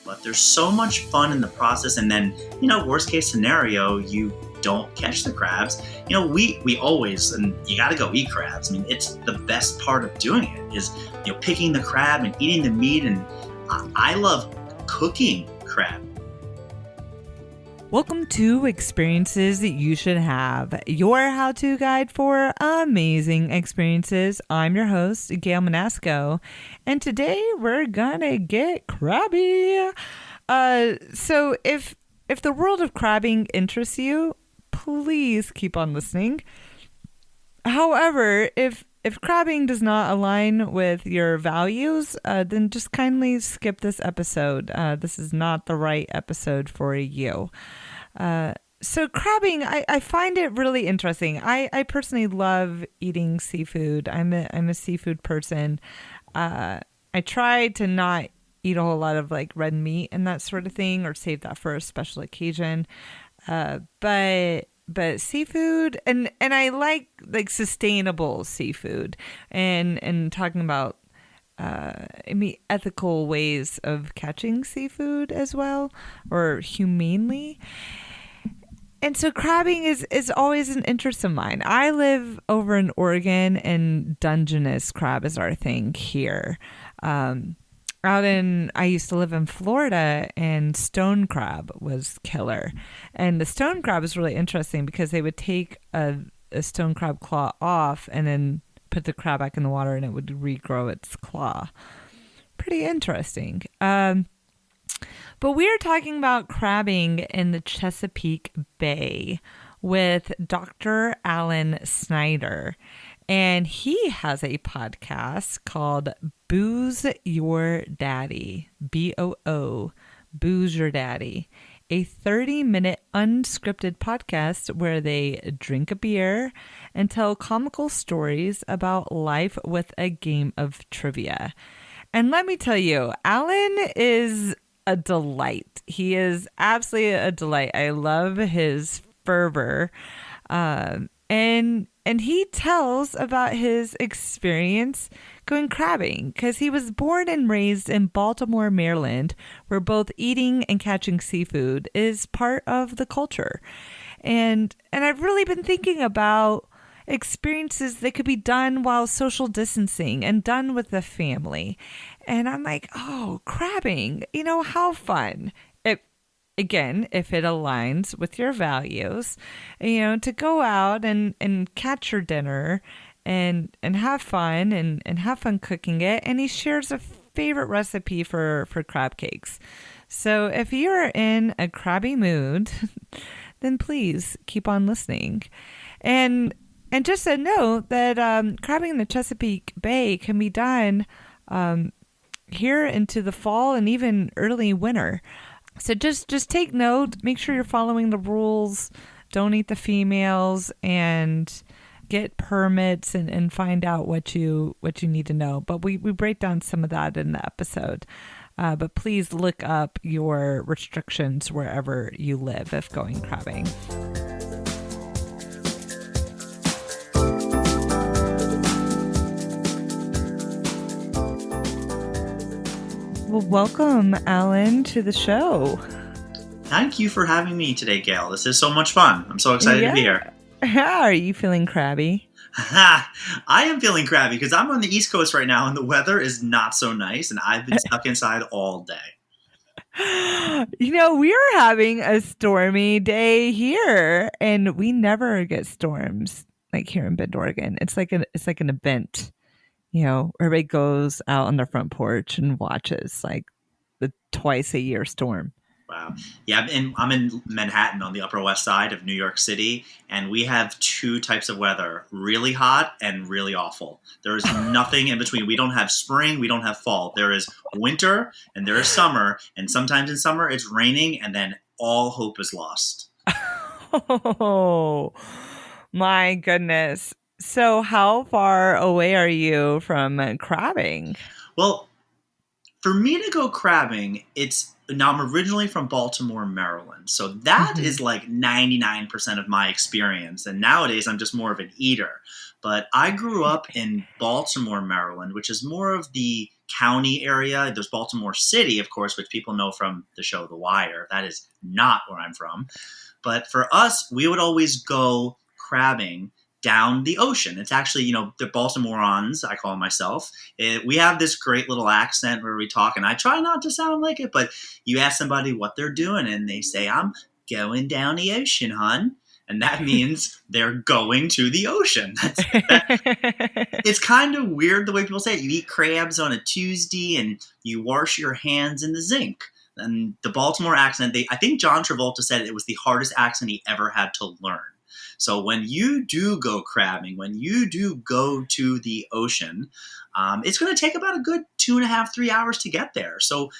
but there's so much fun in the process. And then, worst case scenario, you don't catch the crabs. We always, and you got to go eat crabs. I mean, it's the best part of doing it is, picking the crab and eating the meat. And I love cooking crab. Welcome to Experiences That You Should Have, your how-to guide for amazing experiences. I'm your host, Gail Manasco, and today we're gonna get crabby. So if the world of crabbing interests you, please keep on listening. However, if crabbing does not align with your values, then just kindly skip this episode. This is not the right episode for you. So crabbing, I find it really interesting. I personally love eating seafood. I'm a seafood person. I try to not eat a whole lot of like red meat and that sort of thing, or save that for a special occasion. But seafood, and I like sustainable seafood, and talking about ethical ways of catching seafood as well, or humanely. And so crabbing is always an interest of mine. I live over in Oregon, and Dungeness crab is our thing here. I used to live in Florida, and stone crab was killer. And the stone crab is really interesting because they would take a stone crab claw off and then put the crab back in the water, and it would regrow its claw. Pretty interesting. But we are talking about crabbing in the Chesapeake Bay with Dr. Alan Snyder. And he has a podcast called Booze Your Daddy, BOO, Booze Your Daddy, a 30-minute unscripted podcast where they drink a beer and tell comical stories about life with a game of trivia. And let me tell you, Alan is a delight. He is absolutely a delight. I love his fervor. And he tells about his experience going crabbing, because he was born and raised in Baltimore, Maryland, where both eating and catching seafood is part of the culture. And I've really been thinking about experiences that could be done while social distancing and done with the family. And I'm like, oh, crabbing, how fun. Again, if it aligns with your values, to go out and catch your dinner and have fun and have fun cooking it. And he shares a favorite recipe for crab cakes. So if you're in a crabby mood, then please keep on listening. And just a note that crabbing in the Chesapeake Bay can be done here into the fall and even early winter. So just take note, make sure you're following the rules, don't eat the females, and get permits and find out what you need to know. But we break down some of that in the episode. But please look up your restrictions wherever you live if going crabbing. Well, welcome, Alan, to the show. Thank you for having me today, Gail. This is so much fun. I'm so excited to be here. How are you feeling crabby? I am feeling crabby because I'm on the East Coast right now and the weather is not so nice, and I've been stuck inside all day. We are having a stormy day here, and we never get storms like here in Bend, Oregon. It's like an event. Everybody goes out on their front porch and watches like the twice-a-year storm. Wow. Yeah, I'm in Manhattan on the Upper West Side of New York City, and we have two types of weather, really hot and really awful. There is nothing in between. We don't have spring, we don't have fall. There is winter and there is summer, and sometimes in summer it's raining, and then all hope is lost. Oh, my goodness. So how far away are you from crabbing? Well, for me to go crabbing, now I'm originally from Baltimore, Maryland. So that is like 99% of my experience. And nowadays I'm just more of an eater. But I grew up in Baltimore, Maryland, which is more of the County area. There's Baltimore City, of course, which people know from the show The Wire. That is not where I'm from. But for us, we would always go crabbing down the ocean. It's actually, the Baltimoreans, I call myself. We have this great little accent where we talk, and I try not to sound like it, but you ask somebody what they're doing, and they say, I'm going down the ocean, hon. And that means they're going to the ocean. It's kind of weird the way people say it. You eat crabs on a Tuesday and you wash your hands in the zinc. And the Baltimore accent, I think John Travolta said it was the hardest accent he ever had to learn. So when you do go crabbing, when you do go to the ocean, it's going to take about a good 2.5, 3 hours to get there. So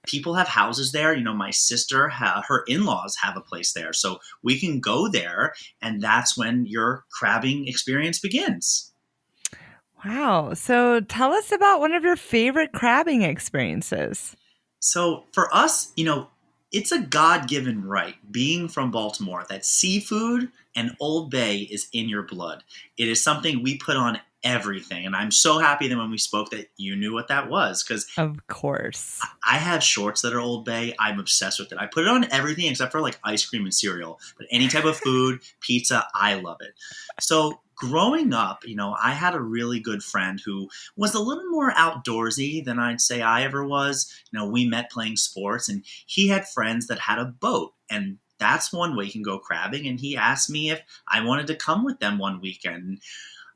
people have houses there. My sister, her in-laws have a place there. So we can go there, and that's when your crabbing experience begins. Wow. So tell us about one of your favorite crabbing experiences. So for us, it's a God-given right, being from Baltimore, that seafood and Old Bay is in your blood. It is something we put on everything. And I'm so happy that when we spoke that you knew what that was, because of course I have shorts that are Old Bay. I'm obsessed with it. I put it on everything except for like ice cream and cereal, but any type of food, pizza, I love it. So growing up, I had a really good friend who was a little more outdoorsy than I'd say I ever was. We met playing sports, and he had friends that had a boat, and that's one way you can go crabbing. And he asked me if I wanted to come with them one weekend.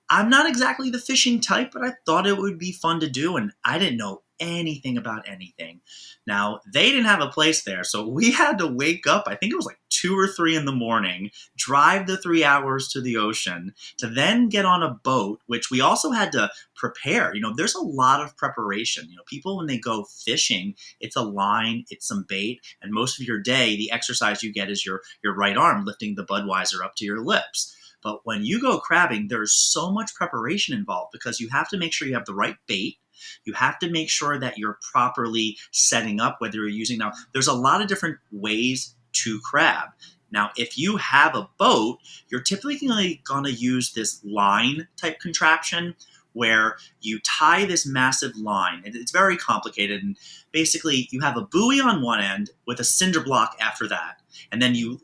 I'm not exactly the fishing type, but I thought it would be fun to do, and I didn't know anything about anything. Now, they didn't have a place there, so we had to wake up, I think it was like 2 or 3 in the morning, drive the 3 hours to the ocean, to then get on a boat, which we also had to prepare. There's a lot of preparation. People, when they go fishing, it's a line, it's some bait, and most of your day, the exercise you get is your right arm lifting the Budweiser up to your lips. But when you go crabbing, there's so much preparation involved, because you have to make sure you have the right bait. You have to make sure that you're properly setting up, whether you're using, now, there's a lot of different ways to crab. Now, if you have a boat, you're typically going to use this line type contraption where you tie this massive line. It's very complicated. And basically, you have a buoy on one end with a cinder block after that. And then you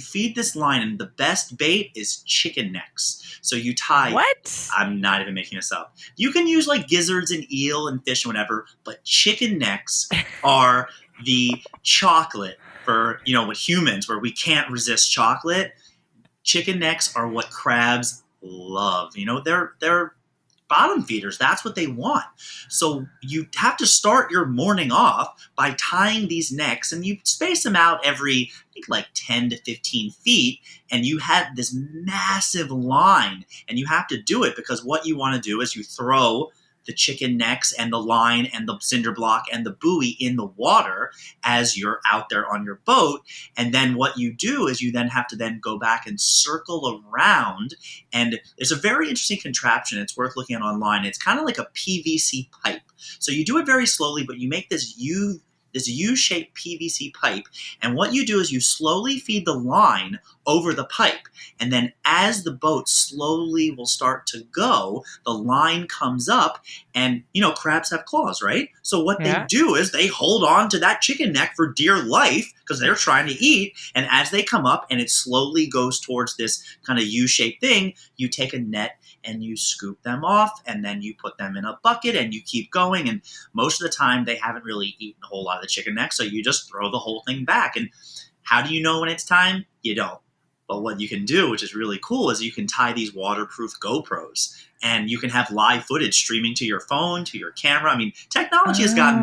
feed this line, and the best bait is chicken necks. So you tie... What? I'm not even making this up. You can use like gizzards and eel and fish and whatever, but chicken necks are the chocolate for, with humans, where we can't resist chocolate. Chicken necks are what crabs love. They're bottom feeders. That's what they want. So you have to start your morning off by tying these necks, and you space them out every, I think, like 10 to 15 feet. And you have this massive line, and you have to do it because what you want to do is you throw the chicken necks and the line and the cinder block and the buoy in the water as you're out there on your boat. And then what you do is you then have to then go back and circle around. And it's a very interesting contraption. It's worth looking at online. It's kind of like a PVC pipe. So you do it very slowly, but you make this U-shaped PVC pipe. And what you do is you slowly feed the line over the pipe. And then as the boat slowly will start to go, the line comes up, and, crabs have claws, right? So what they do is they hold on to that chicken neck for dear life because they're trying to eat. And as they come up and it slowly goes towards this kind of U-shaped thing, you take a net and you scoop them off, and then you put them in a bucket and you keep going. And most of the time they haven't really eaten a whole lot of the chicken neck, so you just throw the whole thing back. And how do you know when it's time? You don't. But what you can do, which is really cool, is you can tie these waterproof GoPros, and you can have live footage streaming to your phone, to your camera. I mean, technology has gotten...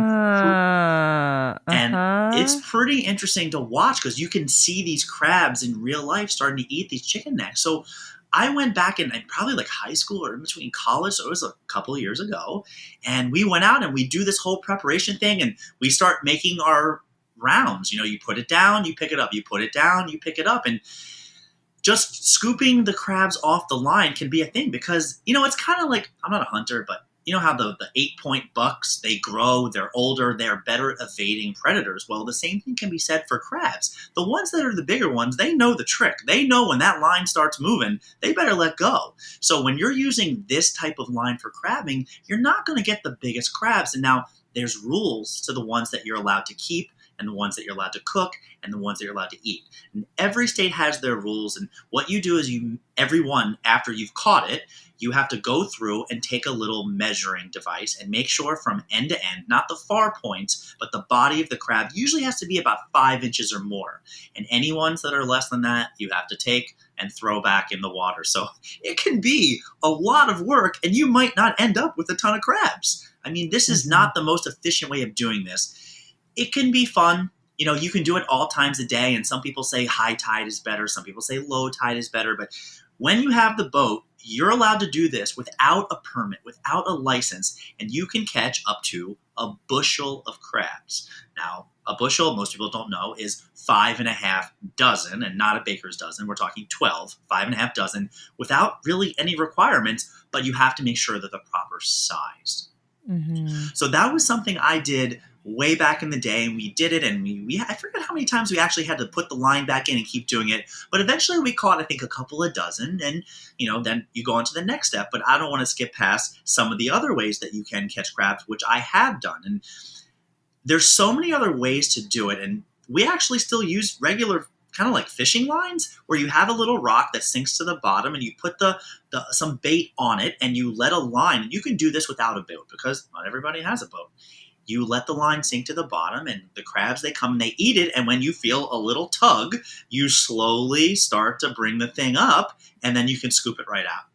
And it's pretty interesting to watch because you can see these crabs in real life starting to eat these chicken necks. So I went back in probably like high school or in between college, so it was a couple of years ago, and we went out and we do this whole preparation thing, and we start making our rounds. You put it down, you pick it up, you put it down, you pick it up, and just scooping the crabs off the line can be a thing because, it's kind of like, I'm not a hunter, but you know how the 8-point bucks, they grow, they're older, they're better evading predators. Well, the same thing can be said for crabs. The ones that are the bigger ones, they know the trick. They know when that line starts moving, they better let go. So when you're using this type of line for crabbing, you're not going to get the biggest crabs. And now there's rules to the ones that you're allowed to keep and the ones that you're allowed to cook and the ones that you're allowed to eat. And every state has their rules. And what you do is everyone, after you've caught it, you have to go through and take a little measuring device and make sure from end to end, not the far points, but the body of the crab usually has to be about 5 inches or more. And any ones that are less than that, you have to take and throw back in the water. So it can be a lot of work, and you might not end up with a ton of crabs. I mean, this is not the most efficient way of doing this. It can be fun. You know, you can do it all times a day, and some people say high tide is better. Some people say low tide is better. But when you have the boat, you're allowed to do this without a permit, without a license, and you can catch up to a bushel of crabs. Now, a bushel, most people don't know, is 5.5 dozen, and not a baker's dozen. We're talking 12, 5.5 dozen, without really any requirements, but you have to make sure that they're proper sized. Mm-hmm. So that was something I did way back in the day, and we did it, and we I forget how many times we actually had to put the line back in and keep doing it, but eventually we caught, I think, a couple of dozen, and then you go on to the next step. But I don't want to skip past some of the other ways that you can catch crabs, which I have done, and there's so many other ways to do it, and we actually still use regular kind of like fishing lines where you have a little rock that sinks to the bottom and you put some bait on it and you let a line, and you can do this without a boat because not everybody has a boat. You let the line sink to the bottom, and the crabs, they come and they eat it, and when you feel a little tug, you slowly start to bring the thing up, and then you can scoop it right out.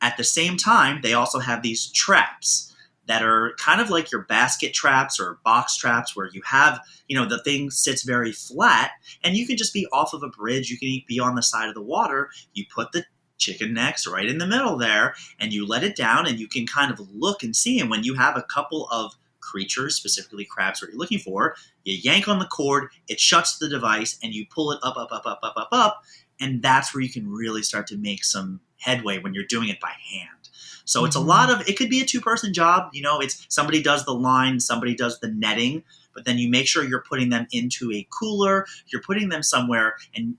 At the same time, they also have these traps that are kind of like your basket traps or box traps where you have, the thing sits very flat, and you can just be off of a bridge. You can be on the side of the water. You put the chicken necks right in the middle there, and you let it down, and you can kind of look and see. And when you have a couple of creatures, specifically crabs, what you're looking for, you yank on the cord, it shuts the device, and you pull it up, up, up, up, up, up, up, and that's where you can really start to make some headway when you're doing it by hand. So it's a lot of, it could be a two-person job. It's somebody does the line, somebody does the netting, but then you make sure you're putting them into a cooler, you're putting them somewhere, and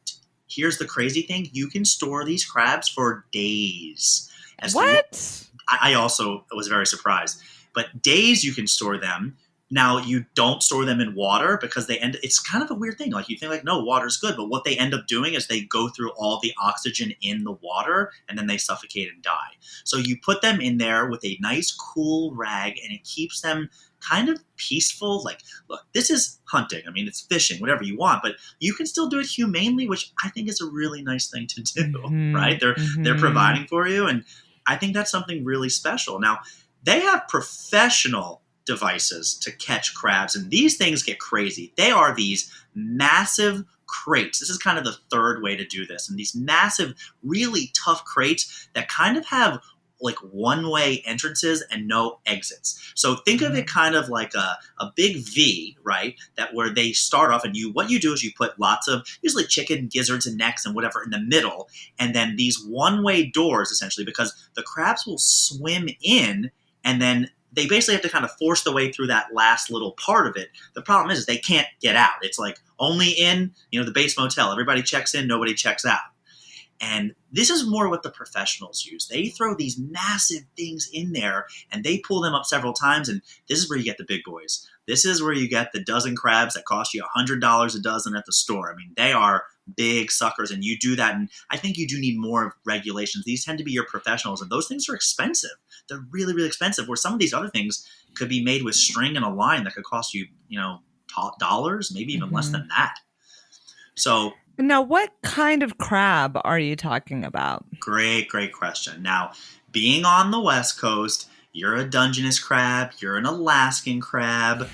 here's the crazy thing, you can store these crabs for days. What? I also was very surprised. But days you can store them. Now, you don't store them in water because it's kind of a weird thing. Like, you think, like, no, water's good. But what they end up doing is they go through all the oxygen in the water, and then they suffocate and die. So you put them in there with a nice, cool rag, and it keeps them kind of peaceful. Like, look, this is hunting. I mean, it's fishing, whatever you want. But you can still do it humanely, which I think is a really nice thing to do, right? They're providing for you, and I think that's something really special. Now, they have professional devices to catch crabs, and these things get crazy. They are these massive crates. This is kind of the third way to do this. And these massive, really tough crates that kind of have like one-way entrances and no exits. So think of it kind of like a big V, right? That where they start off, and what you do is you put lots of usually chicken gizzards and necks and whatever in the middle, and then these one-way doors essentially, because the crabs will swim in, and then they basically have to kind of force the way through that last little part of it. The problem is they can't get out. It's like only in, the base motel. Everybody checks in, nobody checks out. And this is more what the professionals use. They throw these massive things in there, and they pull them up several times, and this is where you get the big boys. This is where you get the dozen crabs that cost you $100 a dozen at the store. I mean, they are big suckers, and you do that, and I think you do need more regulations. These tend to be your professionals, and those things are expensive. They're really, really expensive, where some of these other things could be made with string and a line that could cost you, dollars, maybe even less than that. So now, what kind of crab are you talking about? Great question. Now, being on the West Coast, you're a Dungeness crab, you're an Alaskan crab.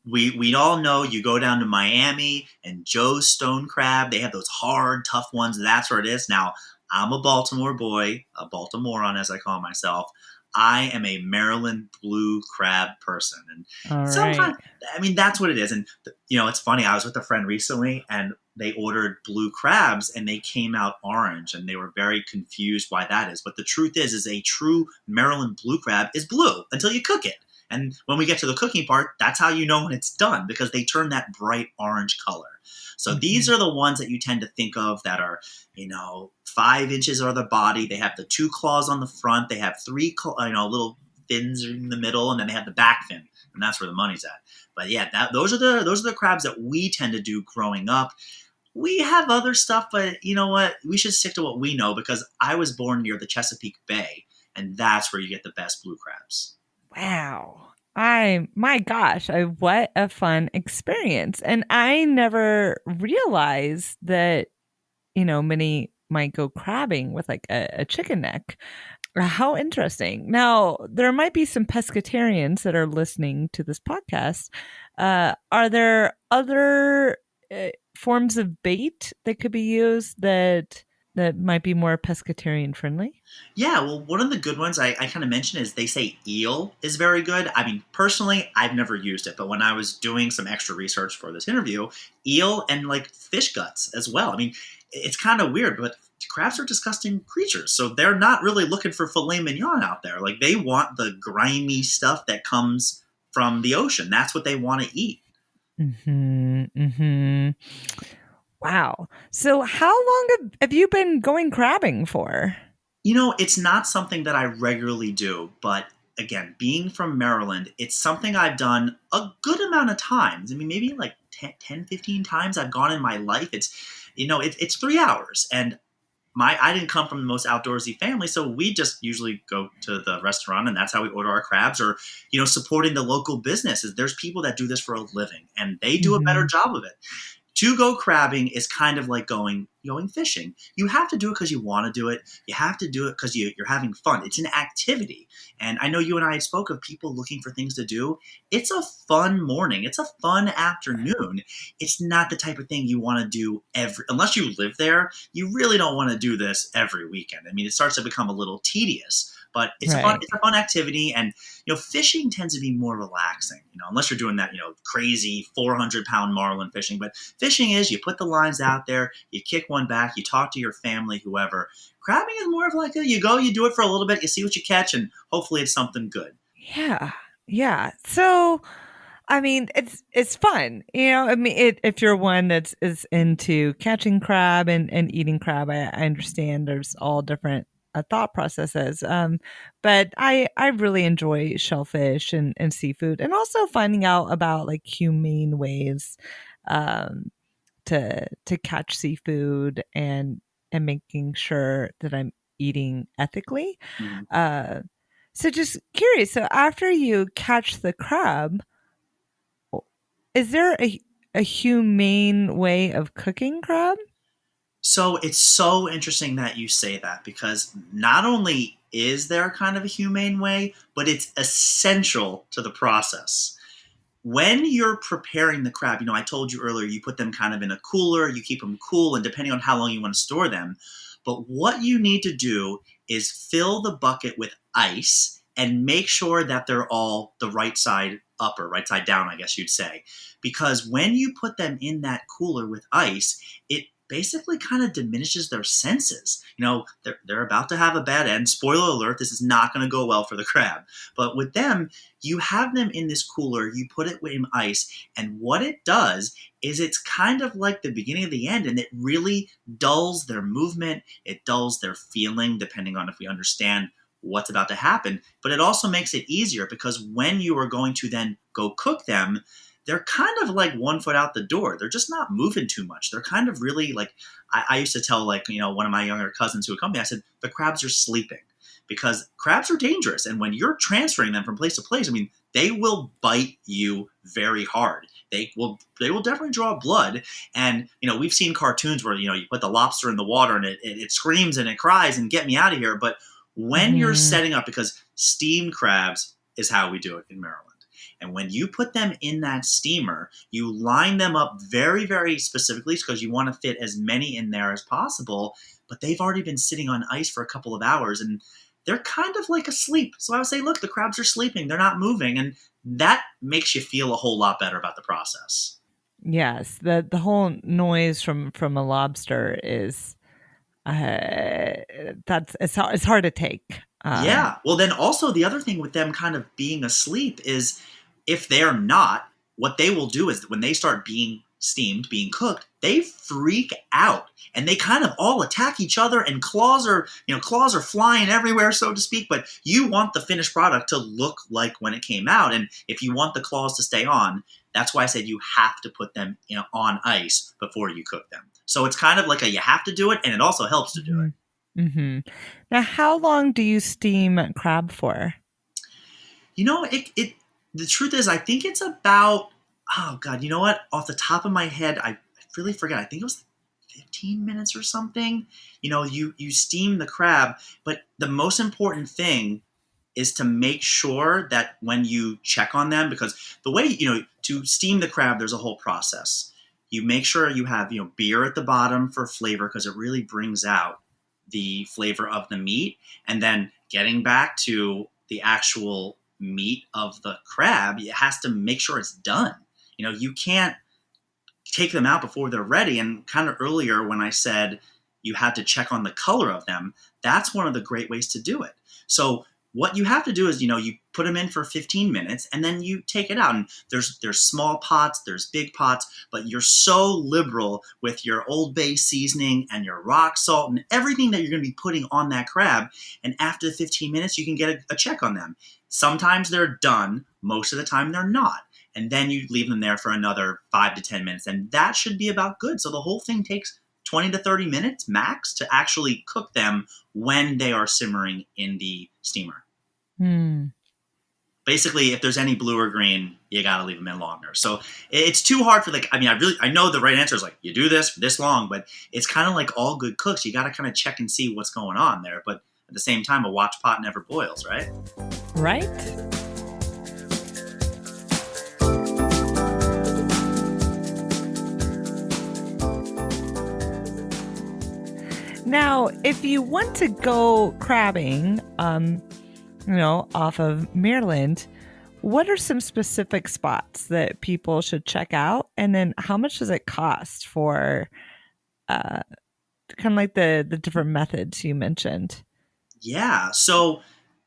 we all know you go down to Miami and Joe's Stone Crab. They have those hard, tough ones. That's where it is. Now, I'm a Baltimore boy, a Baltimorean as I call myself. I am a Maryland blue crab person. And All right. sometimes, I mean, that's what it is. And, it's funny. I was with a friend recently and they ordered blue crabs and they came out orange and they were very confused why that is. But the truth is a true Maryland blue crab is blue until you cook it. And when we get to the cooking part, that's how you know when it's done because they turn that bright orange color. So these Mhm. are the ones that you tend to think of that are, 5 inches are the body. They have the 2 claws on the front. They have three, little fins in the middle, and then they have the back fin, and that's where the money's at. But yeah, those are the crabs that we tend to do growing up. We have other stuff, but you know what? We should stick to what we know because I was born near the Chesapeake Bay, and that's where you get the best blue crabs. Wow. My gosh, what a fun experience. And I never realized that, many might go crabbing with like a chicken neck. How interesting. Now, there might be some pescatarians that are listening to this podcast. Are there other forms of bait that could be used that might be more pescatarian friendly? Yeah, well, one of the good ones I kind of mentioned is they say eel is very good. I mean, personally, I've never used it, but when I was doing some extra research for this interview, eel and like fish guts as well. I mean, it's kind of weird, but crabs are disgusting creatures, so they're not really looking for filet mignon out there. Like they want the grimy stuff that comes from the ocean. That's what they want to eat. Hmm. Hmm. Wow. So, how long have you been going crabbing for? It's not something that I regularly do, but again, being from Maryland, it's something I've done a good amount of times. I mean, maybe like 10, 15 times I've gone in my life. It's 3 hours. And I didn't come from the most outdoorsy family, so we just usually go to the restaurant and that's how we order our crabs or, supporting the local businesses. There's people that do this for a living and they do a better Hmm. job of it. To go crabbing is kind of like going fishing. You have to do it because you want to do it. You have to do it because you're having fun. It's an activity. And I know you and I spoke of people looking for things to do. It's a fun morning. It's a fun afternoon. It's not the type of thing you want to do unless you live there. You really don't want to do this every weekend. I mean, it starts to become a little tedious. But it's a fun, Right. it's a fun activity, and fishing tends to be more relaxing. Unless you're doing that, crazy 400-pound marlin fishing. But fishing is you put the lines out there, you kick one back, you talk to your family, whoever. Crabbing is more of like you go, you do it for a little bit, you see what you catch, and hopefully it's something good. Yeah. Yeah. So, I mean, it's fun, I mean, if you're one that's is into catching crab and eating crab, I understand there's all different thought processes. But I really enjoy shellfish and seafood, and also finding out about like humane ways um, to catch seafood and making sure that I'm eating ethically. Mhm. Uh, so just curious. So after you catch the crab, is there a humane way of cooking crab? So it's so interesting that you say that because not only is there kind of a humane way, but it's essential to the process. When you're preparing the crab, I told you earlier, you put them kind of in a cooler, you keep them cool, and depending on how long you want to store them. But what you need to do is fill the bucket with ice and make sure that they're all the right side up or right side down, I guess you'd say. Because when you put them in that cooler with ice, it basically kind of diminishes their senses. They're about to have a bad end. Spoiler alert, this is not going to go well for the crab. But with them, you have them in this cooler, you put it in ice, and what it does is it's kind of like the beginning of the end, and it really dulls their movement, it dulls their feeling, depending on if we understand what's about to happen. But it also makes it easier because when you are going to then go cook them, they're kind of like 1 foot out the door. They're just not moving too much. They're kind of really like, I used to tell like, one of my younger cousins who would come to me, I said, the crabs are sleeping because crabs are dangerous. And when you're transferring them from place to place, I mean, they will bite you very hard. They will definitely draw blood. And, we've seen cartoons where, you put the lobster in the water and it screams and it cries and get me out of here. But when you're Hmm. setting up, because steamed crabs is how we do it in Maryland. And when you put them in that steamer, you line them up very, very specifically because you want to fit as many in there as possible. But they've already been sitting on ice for a couple of hours. And they're kind of like asleep. So I would say, look, the crabs are sleeping. They're not moving. And that makes you feel a whole lot better about the process. Yes, the whole noise from a lobster is that's it's hard to take. Yeah. Well, then also the other thing with them kind of being asleep is if they're not, what they will do is when they start being steamed, being cooked, they freak out and they kind of all attack each other and claws are flying everywhere, so to speak. But you want the finished product to look like when it came out. And if you want the claws to stay on, that's why I said you have to put them on ice before you cook them. So it's kind of like you have to do it, and it also helps to do it. Mm-hmm. Now, how long do you steam crab for? It the truth is I think it's about, oh god, you know what? Off the top of my head, I really forget. I think it was 15 minutes or something. You steam the crab, but the most important thing is to make sure that when you check on them, because the way, to steam the crab, there's a whole process. You make sure you have, beer at the bottom for flavor because it really brings out the flavor of the meat. And then getting back to the actual meat of the crab, it has to make sure it's done. You can't take them out before they're ready. And kind of earlier when I said you had to check on the color of them, that's one of the great ways to do it. So what you have to do is, you put them in for 15 minutes and then you take it out. And there's small pots, there's big pots, but you're so liberal with your Old Bay seasoning and your rock salt and everything that you're going to be putting on that crab. And after the 15 minutes, you can get a check on them. Sometimes they're done. Most of the time they're not. And then you leave them there for another 5 to 10 minutes. And that should be about good. So the whole thing takes 20 to 30 minutes max to actually cook them when they are simmering in the steamer. Basically, if there's any blue or green, you got to leave them in longer. So it's too hard for I know the right answer is you do this long, but it's kind of like all good cooks. You got to kind of check and see what's going on there. But at the same time, a watch pot never boils, right? Right. Now, if you want to go crabbing, off of Maryland, what are some specific spots that people should check out? And then how much does it cost for kind of like the different methods you mentioned? Yeah. So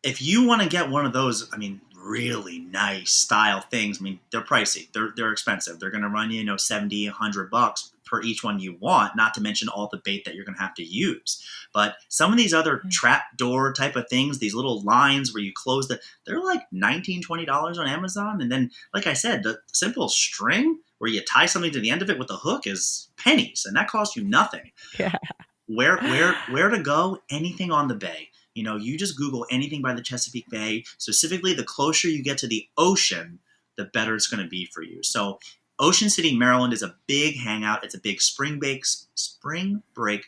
if you want to get one of those, really nice style things, they're pricey. They're expensive. They're going to run you, $70, $100 per each one you want, not to mention all the bait that you're going to have to use. But some of these other trap door type of things, these little lines where you close they're like $19, $20 on Amazon. And then, like I said, the simple string where you tie something to the end of it with a hook is pennies, and that costs you nothing. Yeah. Where to go? Anything on the bay. You just Google anything by the Chesapeake Bay. Specifically, the closer you get to the ocean, the better it's going to be for you. So Ocean City, Maryland is a big hangout. It's a big spring break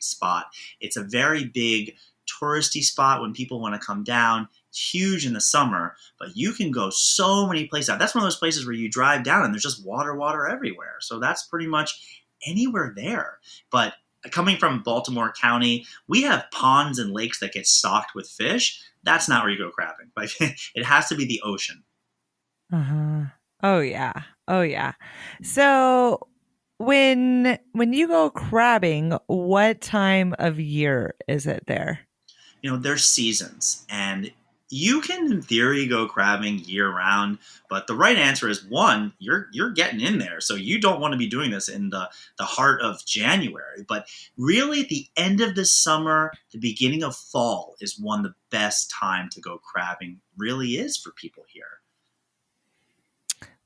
spot. It's a very big touristy spot when people want to come down. It's huge in the summer, but you can go so many places out. That's one of those places where you drive down and there's just water everywhere. So that's pretty much anywhere there. But coming from Baltimore County, we have ponds and lakes that get stocked with fish. That's not where you go crabbing. It has to be the ocean. Uh-huh. Oh yeah. So when you go crabbing, what time of year is it there? There's seasons, and you can in theory go crabbing year round, but the right answer is one, you're getting in there. So you don't want to be doing this in the heart of January, but really at the end of the summer, the beginning of fall is one of the best time to go crabbing, really is for people here.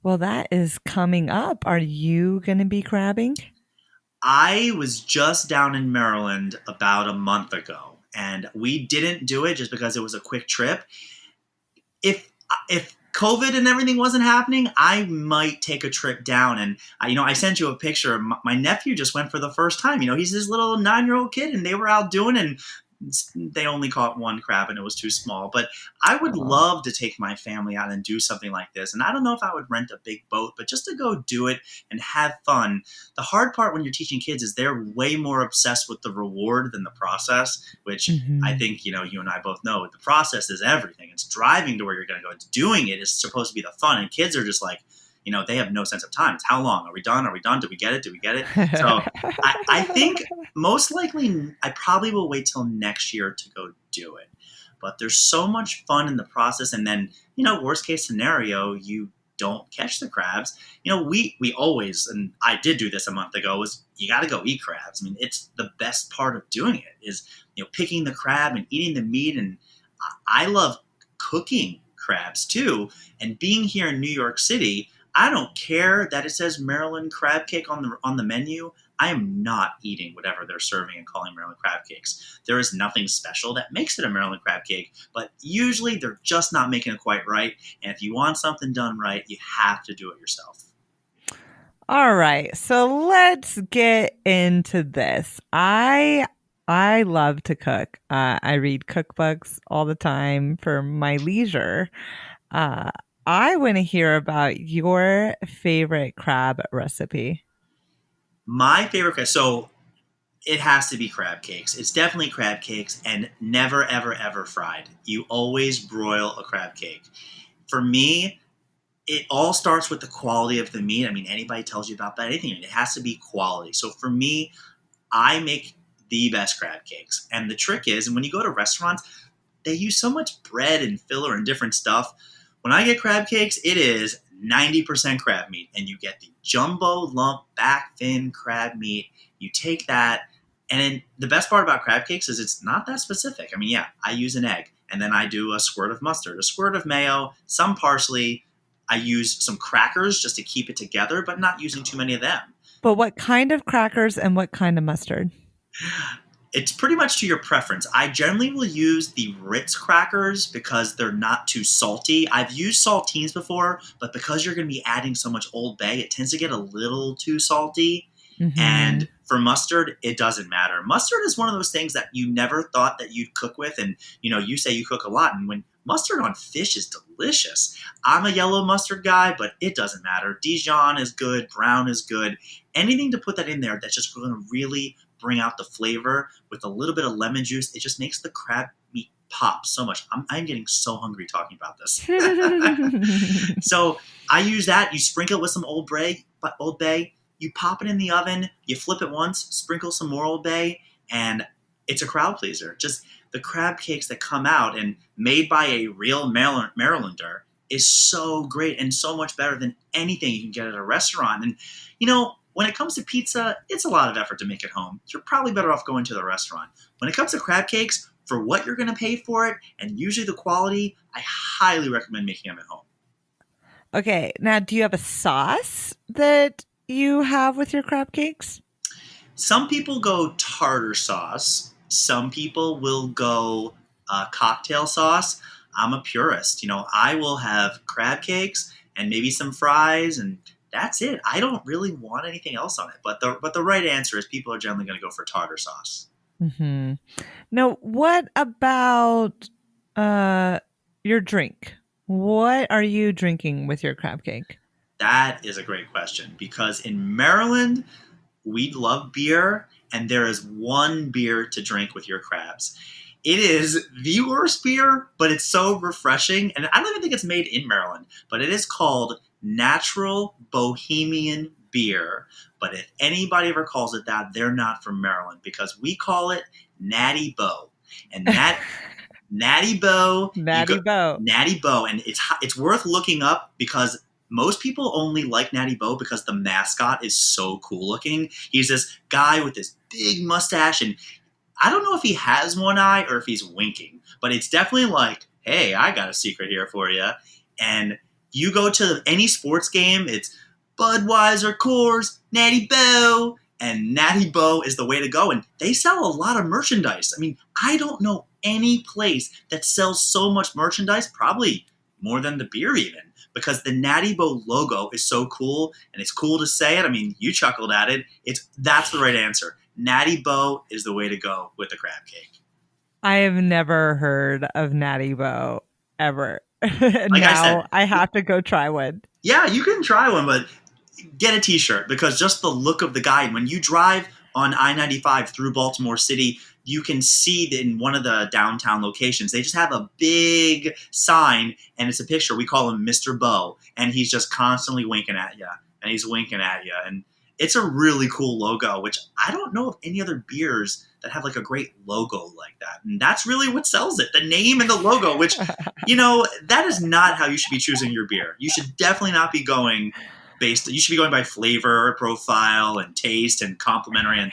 Well, that is coming up. Are you going to be crabbing? I was just down in Maryland about a month ago, and we didn't do it just because it was a quick trip. If COVID and everything wasn't happening, I might take a trip down. And I sent you a picture. My nephew just went for the first time. He's this little 9-year-old kid, and they were out doing. And they only caught one crab and it was too small. But I would Oh. love to take my family out and do something like this. And I don't know if I would rent a big boat, but just to go do it and have fun. The hard part when you're teaching kids is they're way more obsessed with the reward than the process, which I Hmm. think, you and I both know the process is everything. It's driving to where you're going to go. It's doing it is supposed to be the fun. And kids are just like, they have no sense of time. It's how long? Are we done? Are we done? Did we get it? Did we get it? So I think most likely I probably will wait till next year to go do it. But there's so much fun in the process. And then, worst case scenario, you don't catch the crabs. We always, and I did do this a month ago, was you got to go eat crabs. I mean, it's the best part of doing it is, picking the crab and eating the meat. And I love cooking crabs too. And being here in New York City, I don't care that it says Maryland crab cake on the menu. I am not eating whatever they're serving and calling Maryland crab cakes. There is nothing special that makes it a Maryland crab cake, but usually they're just not making it quite right. And if you want something done right, you have to do it yourself. All right, so let's get into this. I love to cook. I read cookbooks all the time for my leisure. Uh, I want to hear about your favorite crab recipe. My favorite crab, so it has to be crab cakes. It's definitely crab cakes and never, ever, ever fried. You always broil a crab cake. For me, it all starts with the quality of the meat. I mean, anybody tells you about that, anything, it has to be quality. So for me, I make the best crab cakes. And the trick is, and when you go to restaurants, they use so much bread and filler and different stuff. When I get crab cakes, it is 90% crab meat, and you get the jumbo lump back fin crab meat. You take that, and then the best part about crab cakes is it's not that specific. I mean, yeah, I use an egg, and then I do a squirt of mustard, a squirt of mayo, some parsley. I use some crackers just to keep it together, but not using too many of them. But what kind of crackers and what kind of mustard? It's pretty much to your preference. I generally will use the Ritz crackers because they're not too salty. I've used saltines before, but because you're going to be adding so much Old Bay, it tends to get a little too salty. Hmm. And for mustard, it doesn't matter. Mustard is one of those things that you never thought that you'd cook with. And, you say you cook a lot. And when mustard on fish is delicious. I'm a yellow mustard guy, but it doesn't matter. Dijon is good. Brown is good. Anything to put that in there that's just going to really bring out the flavor with a little bit of lemon juice. It just makes the crab meat pop so much. I'm getting so hungry talking about this. So I use that. You sprinkle it with some Old Bay. You pop it in the oven. You flip it once, sprinkle some more Old Bay, and it's a crowd pleaser. Just the crab cakes that come out and made by a real Marylander is so great and so much better than anything you can get at a restaurant. And when it comes to pizza, it's a lot of effort to make it home. You're probably better off going to the restaurant. When it comes to crab cakes, for what you're going to pay for it, and usually the quality, I highly recommend making them at home. Okay, now do you have a sauce that you have with your crab cakes? Some people go tartar sauce. Some people will go cocktail sauce. I'm a purist. I will have crab cakes and maybe some fries, and that's it. I don't really want anything else on it. But the right answer is people are generally going to go for tartar sauce. Hmm. Now, what about uh, your drink? What are you drinking with your crab cake? That is a great question because in Maryland, we love beer, and there is one beer to drink with your crabs. It is the worst beer, but it's so refreshing. And I don't even think it's made in Maryland, but it is called Natural Bohemian Beer. But if anybody ever calls it that, they're not from Maryland because we call it Natty Bo. And that Natty Bo, Natty Bow. Natty Bo, and it's worth looking up because most people only like Natty Bo because the mascot is so cool looking. He's this guy with this big mustache, and I don't know if he has one eye or if he's winking, but it's definitely like, hey, I got a secret here for you. And you go to any sports game, it's Budweiser, Coors, Natty Bo, and Natty Bo is the way to go. And they sell a lot of merchandise. I mean, I don't know any place that sells so much merchandise, probably more than the beer even, because the Natty Bo logo is so cool, and it's cool to say it. I mean, you chuckled at it. That's the right answer. Natty Bo is the way to go with the crab cake. I have never heard of Natty Boh ever. Like I said, Now I have to go try one. yeah, you can try one, but get a T-shirt because just the look of the guy. When you drive on I-95 through Baltimore City, you can see that in one of the downtown locations, they just have a big sign, and it's a picture. We call him Mr. Bow, and he's just constantly winking at you, and he's winking at you, and it's a really cool logo. Which I don't know of any other beers that have like a great logo like that, and that's really what sells it—the name and the logo. Which that is not how you should be choosing your beer. You should definitely not be going you should be going by flavor profile and taste and complimentary, and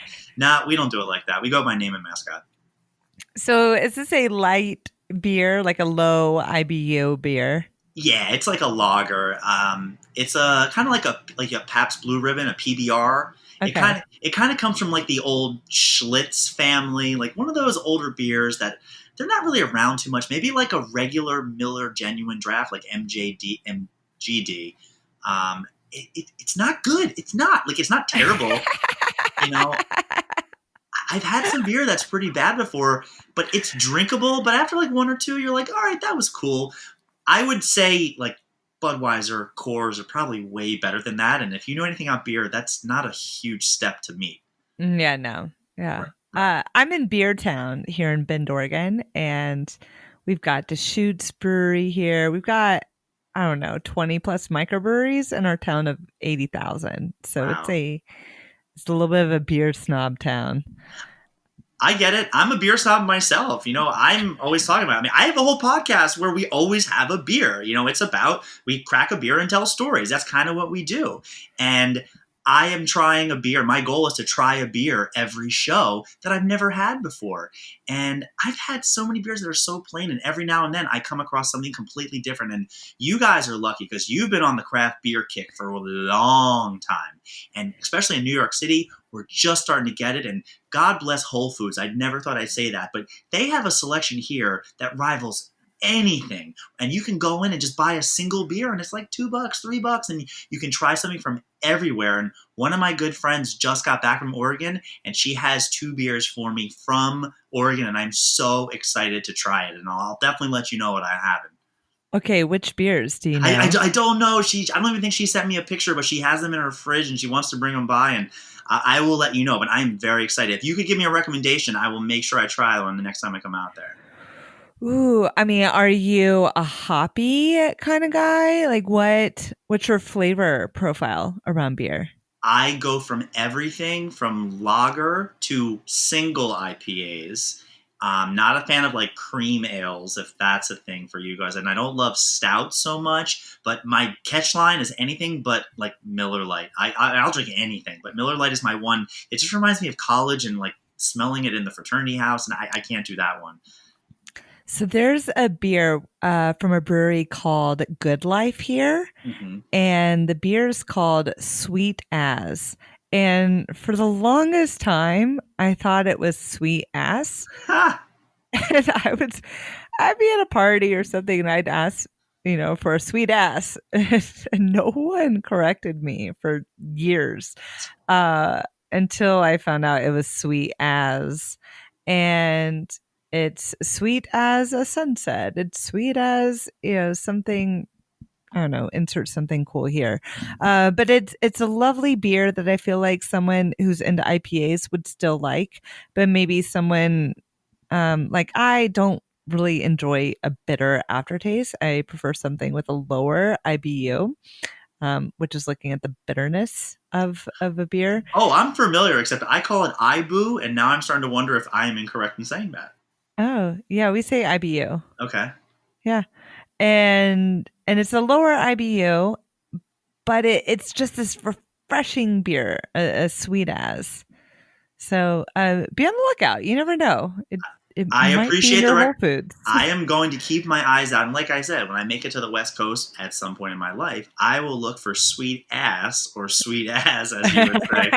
we don't do it like that. We go by name and mascot. So is this a light beer, like a low IBU beer? Yeah, it's like a lager. It's a kind of like a Pabst Blue Ribbon, a PBR. Okay. It kind of comes from like the old Schlitz family, like one of those older beers that they're not really around too much. Maybe like a regular Miller Genuine Draft, like MGD. It's not good. It's not terrible. You know, I've had some beer that's pretty bad before, but it's drinkable. But after like one or two, you're like, all right, that was cool. I would say like Budweiser, Coors are probably way better than that. And if you know anything about beer, that's not a huge step to meet. Yeah, no. Yeah. Right. Right. I'm in Beer Town here in Bend, Oregon, and we've got Deschutes Brewery here. We've got, I don't know, 20 plus microbreweries in our town of 80,000. So Wow. it's a little bit of a beer snob town. I get it. I'm a beer snob myself. I'm always talking about it. I mean, I have a whole podcast where we always have a beer. It's about we crack a beer and tell stories. That's kind of what we do. And I am trying a beer. My goal is to try a beer every show that I've never had before. And I've had so many beers that are so plain, and every now and then I come across something completely different. And you guys are lucky because you've been on the craft beer kick for a long time. And especially in New York City, we're just starting to get it. And God bless Whole Foods. I never thought I'd say that, but they have a selection here that rivals anything. And you can go in and just buy a single beer, and it's like $2, $3, and you can try something from everywhere. And one of my good friends just got back from Oregon, and she has 2 beers for me from Oregon, and I'm so excited to try it. And I'll definitely let you know what I have. Okay, which beers do you know? I don't know. I don't even think she sent me a picture, but she has them in her fridge and she wants to bring them by, and I will let you know. But I'm very excited. If you could give me a recommendation, I will make sure I try one the next time I come out there. Ooh, I mean, are you a hoppy kind of guy? Like what's your flavor profile around beer? I go from everything from lager to single IPAs. I'm not a fan of like cream ales, if that's a thing for you guys. And I don't love stout so much, but my catch line is anything but like Miller Lite. I'll drink anything, but Miller Lite is my one. It just reminds me of college and like smelling it in the fraternity house, and I can't do that one. So there's a beer from a brewery called Good Life here, Mm-hmm. and the beer is called Sweet As. And for the longest time, I thought it was Sweet Ass. Ha! And I'd be at a party or something, and I'd ask, for a sweet ass, and no one corrected me for years, until I found out it was Sweet As, and it's sweet as a sunset. It's sweet as something. I don't know, insert something cool here. But it's a lovely beer that I feel like someone who's into IPAs would still like, but maybe someone like I don't really enjoy a bitter aftertaste. I prefer something with a lower IBU, which is looking at the bitterness of a beer. Oh, I'm familiar, except I call it IBU, and now I'm starting to wonder if I am incorrect in saying that. Oh, yeah, we say IBU. Okay. Yeah. And it's a lower IBU, but it's just this refreshing beer, a sweet as. So be on the lookout. You never know. It I might be appreciate near the Whole Foods. I am going to keep my eyes out. And like I said, when I make it to the West Coast at some point in my life, I will look for sweet ass or sweet as you would say.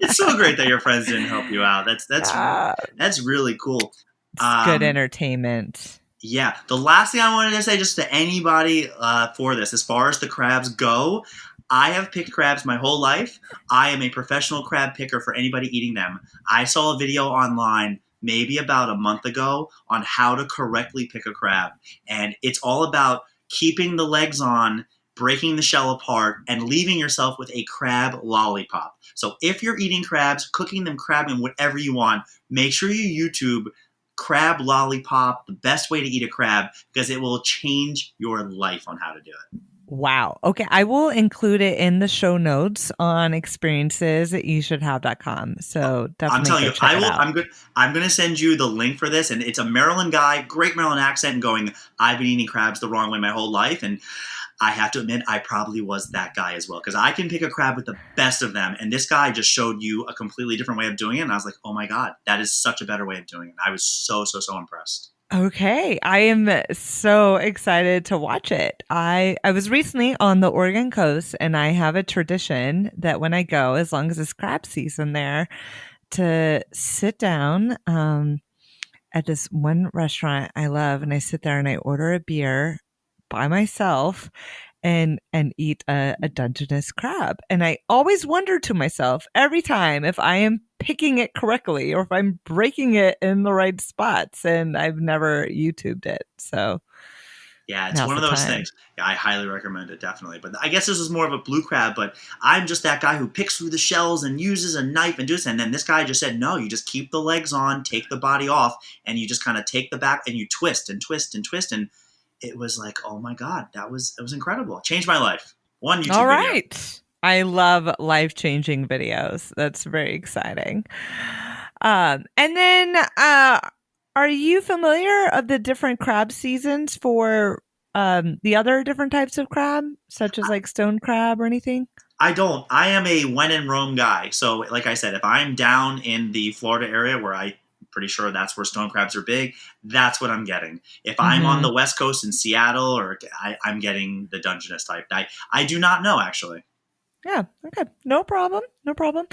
It's so great that your friends didn't help you out. That's really cool. It's good entertainment. Yeah. The last thing I wanted to say just to anybody for this, as far as the crabs go, I have picked crabs my whole life. I am a professional crab picker for anybody eating them. I saw a video online maybe about a month ago on how to correctly pick a crab. And it's all about keeping the legs on, breaking the shell apart, and leaving yourself with a crab lollipop. So if you're eating crabs, cooking them crab and whatever you want, make sure you YouTube crab lollipop, the best way to eat a crab, because it will change your life on how to do it. Wow. Okay. I will include it in the show notes on experiences at youshouldhave.com. So I'm definitely telling go you, check it out. I'm going to send you the link for this, and it's a Maryland guy, great Maryland accent, and going, I've been eating crabs the wrong way my whole life, and I have to admit, I probably was that guy as well, because I can pick a crab with the best of them, and this guy just showed you a completely different way of doing it, and I was like, oh my god, that is such a better way of doing it. I was so impressed. Okay, I am so excited to watch it. I was recently on the Oregon coast, and I have a tradition that when I go, as long as it's crab season there, to sit down at this one restaurant I love, and I sit there and I order a beer by myself and eat a Dungeness crab. And I always wonder to myself every time if I am picking it correctly or if I'm breaking it in the right spots. And I've never YouTubed it. So Yeah, it's now's one the of those time. things. Yeah, I highly recommend it, definitely. But I guess this is more of a blue crab, but I'm just that guy who picks through the shells and uses a knife and does. And then this guy just said, no, you just keep the legs on, take the body off, and you just kind of take the back and you twist and twist and twist. And it was like, oh my God, it was incredible. It changed my life. One All YouTube video. right. I love life changing videos. That's very exciting. And then, are you familiar of the different crab seasons for the other different types of crab, such as like stone crab or anything? I don't. I am a when in Rome guy. So, like I said, if I'm down in the Florida area where I'm pretty sure that's where stone crabs are big, that's what I'm getting. If I'm on Mm-hmm. the West Coast in Seattle, or I'm getting the Dungeness type. I do not know actually. Yeah. Okay. No problem. No problem.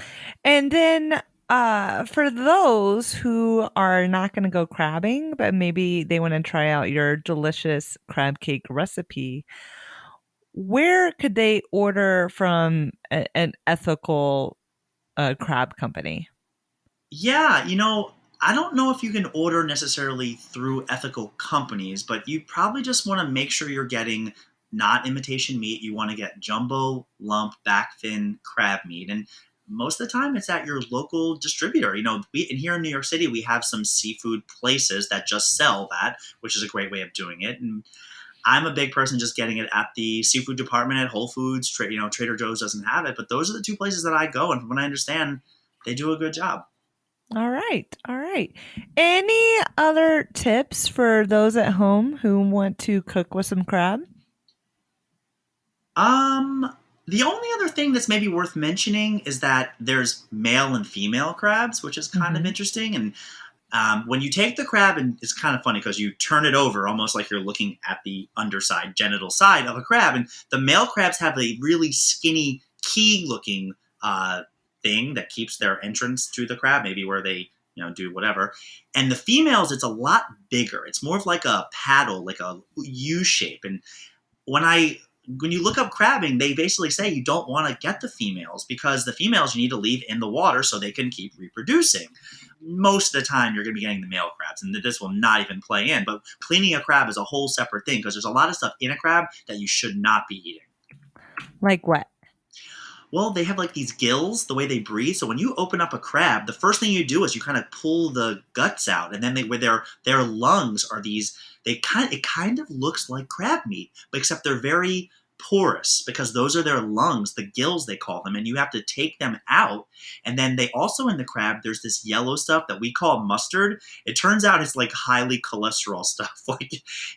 And then, for those who are not going to go crabbing, but maybe they want to try out your delicious crab cake recipe, where could they order from an ethical crab company? Yeah, I don't know if you can order necessarily through ethical companies, but you probably just want to make sure you're getting not imitation meat. You want to get jumbo lump back fin crab meat. And most of the time it's at your local distributor. And here in New York City, we have some seafood places that just sell that, which is a great way of doing it. And I'm a big person just getting it at the seafood department at Whole Foods. Trader Joe's doesn't have it, but those are the two places that I go. And from what I understand, they do a good job. All right. All right. Any other tips for those at home who want to cook with some crab? Um, the only other thing that's maybe worth mentioning is that there's male and female crabs, which is kind of Hmm. interesting. And when you take the crab, and it's kind of funny because you turn it over almost like you're looking at the underside, genital side of a crab. And the male crabs have a really skinny, key looking thing that keeps their entrance to the crab, maybe where they do whatever. And the females, it's a lot bigger. It's more of like a paddle, like a U shape. And when I when you look up crabbing, they basically say you don't want to get the females because the females you need to leave in the water so they can keep reproducing. Most of the time, you're going to be getting the male crabs, and this will not even play in. But cleaning a crab is a whole separate thing because there's a lot of stuff in a crab that you should not be eating. Like what? Well, they have like these gills, the way they breathe. So when you open up a crab, the first thing you do is you kind of pull the guts out, and then where their lungs are these. It kind of looks like crab meat, but except they're very porous because those are their lungs, the gills they call them, and you have to take them out. And then they also in the crab, there's this yellow stuff that we call mustard. It turns out it's like highly cholesterol stuff.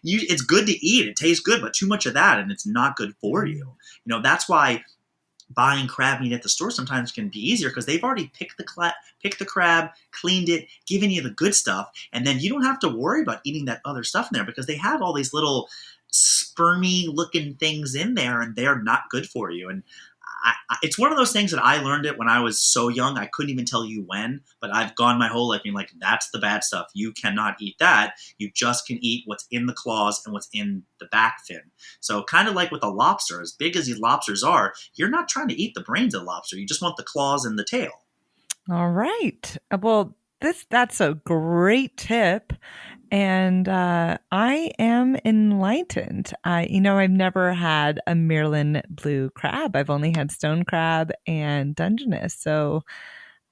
It's good to eat, it tastes good, but too much of that, and it's not good for you. That's why buying crab meat at the store sometimes can be easier because they've already picked the crab, cleaned it, given you the good stuff, and then you don't have to worry about eating that other stuff in there because they have all these little spermy looking things in there and they're not good for you. And it's one of those things that I learned it when I was so young. I couldn't even tell you when, but I've gone my whole life being like, that's the bad stuff. You cannot eat that. You just can eat what's in the claws and what's in the back fin. So kind of like with a lobster, as big as these lobsters are, you're not trying to eat the brains of the lobster. You just want the claws and the tail. All right. Well, That's a great tip. And I am enlightened. I've never had a Maryland blue crab. I've only had stone crab and Dungeness. So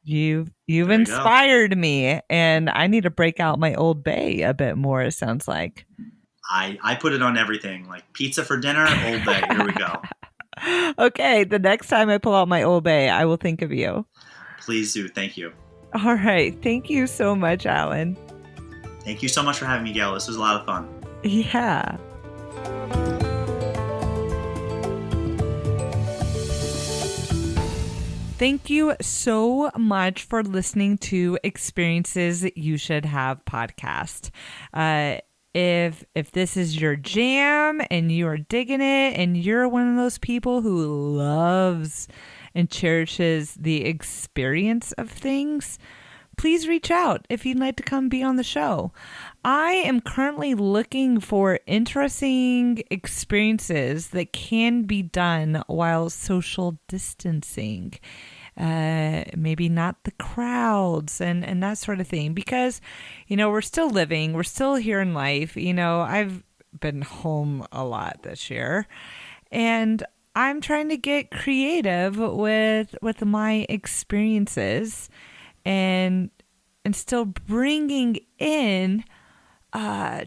you've There you go. inspired me, and I need to break out my Old Bay a bit more. It sounds like. I put it on everything, like pizza for dinner, Old Bay. Here we go. Okay, the next time I pull out my Old Bay, I will think of you. Please do. Thank you. All right, thank you so much, Alan. Thank you so much for having me, Gail. This was a lot of fun. Yeah. Thank you so much for listening to Experiences You Should Have podcast. If this is your jam and you are digging it and you're one of those people who loves and cherishes the experience of things, please reach out if you'd like to come be on the show. I am currently looking for interesting experiences that can be done while social distancing. Maybe not the crowds and that sort of thing, because, we're still living, we're still here in life. I've been home a lot this year, and I'm trying to get creative with my experiences and still bringing in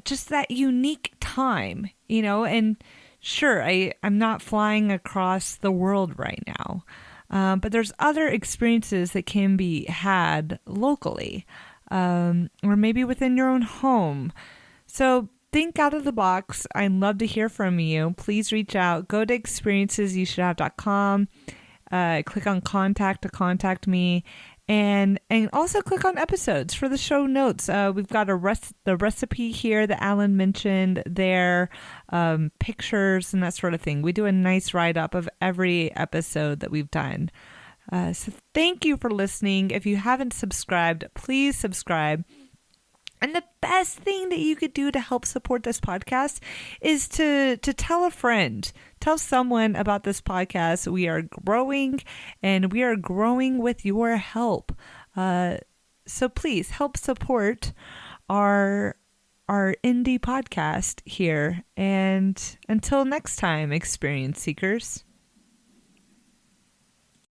just that unique time, and sure, I'm not flying across the world right now, but there's other experiences that can be had locally, or maybe within your own home. So think out of the box. I'd love to hear from you. Please reach out. Go to experiencesyoushouldhave.com. Click on contact to contact me. And also click on episodes for the show notes. We've got the recipe here that Alan mentioned there, pictures and that sort of thing. We do a nice write-up of every episode that we've done. So thank you for listening. If you haven't subscribed, please subscribe. And the best thing that you could do to help support this podcast is to tell a friend. Tell someone about this podcast. We are growing, and we are growing with your help. So please help support our indie podcast here. And until next time, experience seekers.